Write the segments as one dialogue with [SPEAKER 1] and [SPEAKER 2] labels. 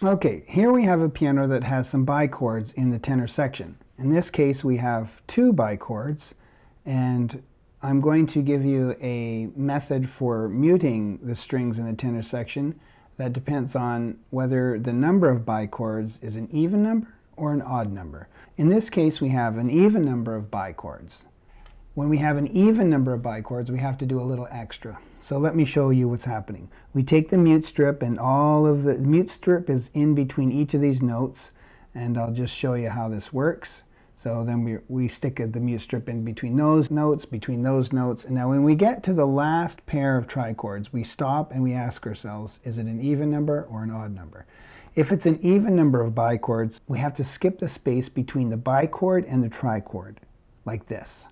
[SPEAKER 1] Okay, here we have a piano that has some bichords in the tenor section. In this case, we have two bichords, and I'm going to give you a method for muting the strings in the tenor section that depends on whether the number of bichords is an even number or an odd number. In this case, we have an even number of bichords. When we have an even number of bichords, we have to do a little extra. So let me show you what's happening. We take the mute strip, and all of the mute strip is in between each of these notes, and I'll just show you how this works. So then we stick the mute strip in between those notes, and now when we get to the last pair of trichords, we stop and we ask ourselves, is it an even number or an odd number? If it's an even number of bichords, we have to skip the space between the bichord and the trichord, like this.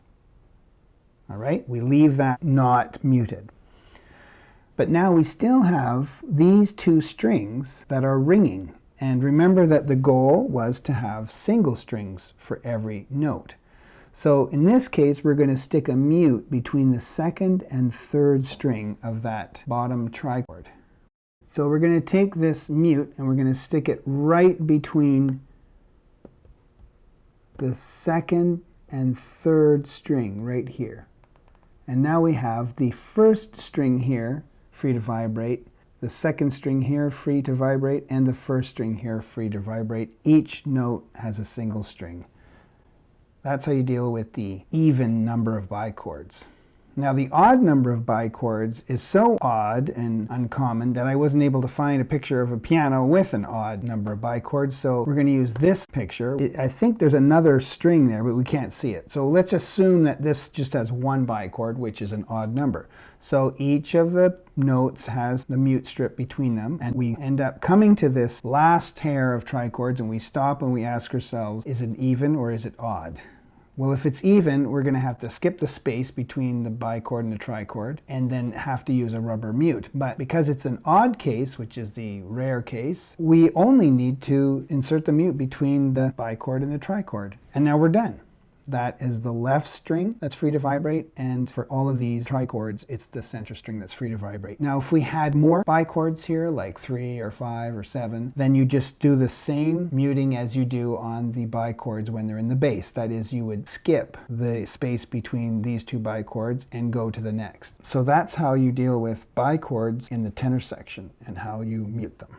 [SPEAKER 1] All right, we leave that not muted. But now we still have these two strings that are ringing. And remember that the goal was to have single strings for every note. So in this case, we're going to stick a mute between the second and third string of that bottom trichord. So we're going to take this mute and we're going to stick it right between the second and third string right here. And now we have the first string here free to vibrate, the second string here free to vibrate, and the first string here free to vibrate. Each note has a single string. That's how you deal with the even number of bichords. Now the odd number of bichords is so odd and uncommon that I wasn't able to find a picture of a piano with an odd number of bichords, so we're going to use this picture. I think there's another string there, but we can't see it. So let's assume that this just has one bichord, which is an odd number. So each of the notes has the mute strip between them, and we end up coming to this last pair of trichords, and we stop and we ask ourselves, is it even or is it odd? Well, if it's even, we're going to have to skip the space between the bichord and the trichord and then have to use a rubber mute. But because it's an odd case, which is the rare case, we only need to insert the mute between the bichord and the trichord. And now we're done. That is the left string that's free to vibrate, and for all of these trichords, it's the center string that's free to vibrate. Now, if we had more bichords here, like 3 or 5 or 7, then you just do the same muting as you do on the bichords when they're in the bass. That is, you would skip the space between these two bichords and go to the next. So that's how you deal with bichords in the tenor section and how you mute them.